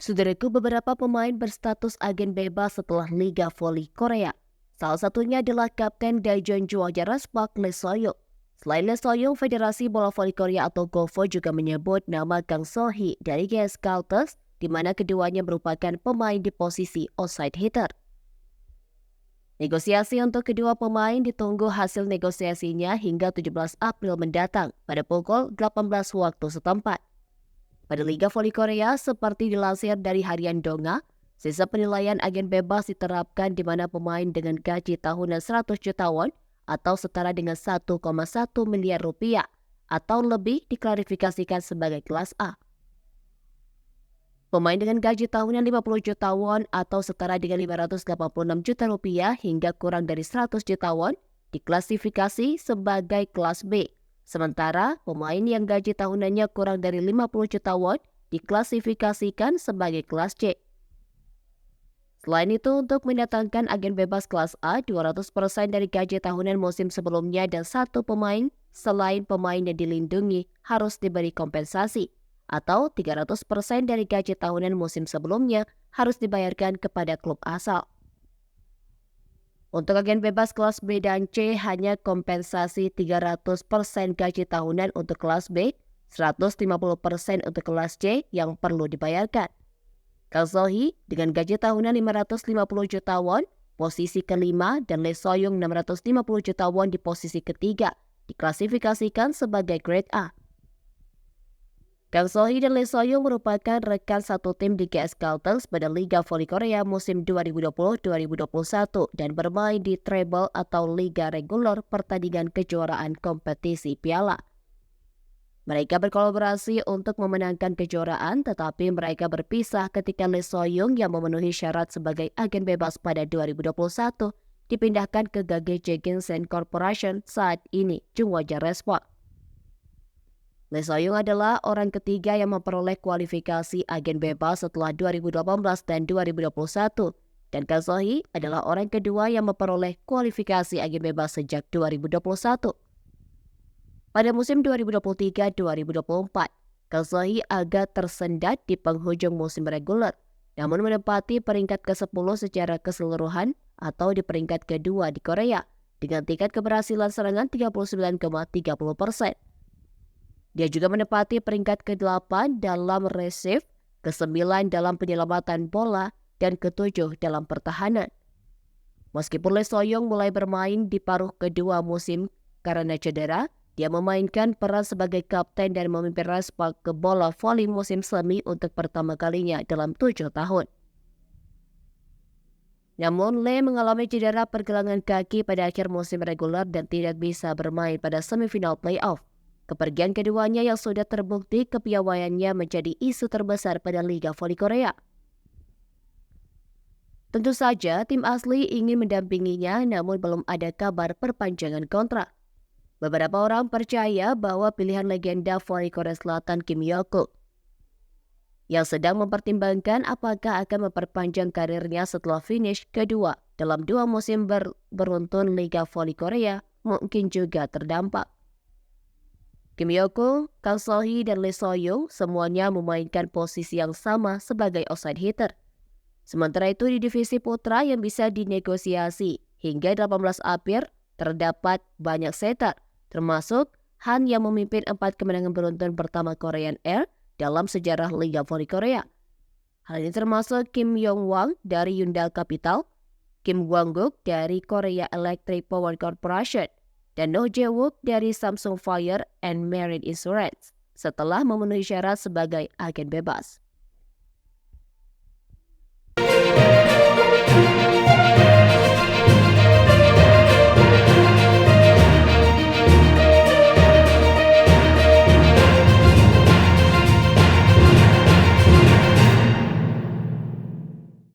Saudaraku, beberapa pemain berstatus agen bebas setelah Liga Voli Korea. Salah satunya adalah Kapten Daejeon Ajaras Park Lee Soyung. Selain Lee Soyung, Federasi Bola Voli Korea atau GOVO juga menyebut nama Kang Sohee dari GS Caltech, di mana keduanya merupakan pemain di posisi outside hitter. Negosiasi untuk kedua pemain ditunggu hasil negosiasinya hingga 17 April mendatang pada pukul 18 waktu setempat. Pada Liga Voli Korea, seperti dilansir dari Harian Donga, sistem penilaian agen bebas diterapkan di mana pemain dengan gaji tahunan 100 juta won atau setara dengan 1,1 miliar rupiah atau lebih diklarifikasikan sebagai kelas A. Pemain dengan gaji tahunan 50 juta won atau setara dengan 586 juta rupiah hingga kurang dari 100 juta won diklasifikasi sebagai kelas B. Sementara pemain yang gaji tahunannya kurang dari 50 juta won diklasifikasikan sebagai kelas C. Selain itu, untuk mendatangkan agen bebas kelas A, 200% dari gaji tahunan musim sebelumnya dan satu pemain selain pemain yang dilindungi harus diberi kompensasi, atau 300% dari gaji tahunan musim sebelumnya harus dibayarkan kepada klub asal. Untuk agen bebas kelas B dan C hanya kompensasi 300% gaji tahunan untuk kelas B, 150% untuk kelas C yang perlu dibayarkan. Kang Sohee dengan gaji tahunan 550 juta won, posisi kelima, dan Lee Soyung 650 juta won di posisi ketiga, diklasifikasikan sebagai grade A. Kang Sohee dan Lee Soyung merupakan rekan satu tim di GS Caltech pada Liga Voli Korea musim 2020-2021 dan bermain di treble atau liga reguler pertandingan kejuaraan kompetisi piala. Mereka berkolaborasi untuk memenangkan kejuaraan, tetapi mereka berpisah ketika Lee Soyung yang memenuhi syarat sebagai agen bebas pada 2021 dipindahkan ke KGC Ginsen Corporation, saat ini Chungwon Resport. Lee Soyung adalah orang ketiga yang memperoleh kualifikasi agen bebas setelah 2018 dan 2021, dan Kang Sohee adalah orang kedua yang memperoleh kualifikasi agen bebas sejak 2021. Pada musim 2023-2024, Kang Sohee agak tersendat di penghujung musim reguler, namun menempati peringkat ke-10 secara keseluruhan atau di peringkat kedua di Korea, dengan tingkat keberhasilan serangan 39,30%. Dia juga menempati peringkat ke-8 dalam receive, ke-9 dalam penyelamatan bola, dan ke-7 dalam pertahanan. Meskipun Lee Soyung mulai bermain di paruh kedua musim karena cedera, dia memainkan peran sebagai kapten dan memimpin Resport ke bola voli musim semi untuk pertama kalinya dalam 7 tahun. Namun, Lee mengalami cedera pergelangan kaki pada akhir musim reguler dan tidak bisa bermain pada semifinal playoff. Kepergian keduanya yang sudah terbukti kepiawaiannya menjadi isu terbesar pada Liga Voli Korea. Tentu saja tim asli ingin mendampinginya, namun belum ada kabar perpanjangan kontrak. Beberapa orang percaya bahwa pilihan legenda voli Korea Selatan Kim Hyo-kuk yang sedang mempertimbangkan apakah akan memperpanjang karirnya setelah finish kedua dalam 2 musim beruntun Liga Voli Korea mungkin juga terdampak. Kim Hyo-kuk, Kang Sohee, dan Lee Soyung semuanya memainkan posisi yang sama sebagai outside hitter. Sementara itu di divisi putra yang bisa dinegosiasi hingga 18 April terdapat banyak setter, termasuk Han yang memimpin 4 kemenangan beruntun pertama Korean Air dalam sejarah Liga Voli Korea. Hal ini termasuk Kim Yong-wang dari Hyundai Capital, Kim Gwang-guk dari Korea Electric Power Corporation, dan No Jae-wook dari Samsung Fire and Marine Insurance setelah memenuhi syarat sebagai agen bebas.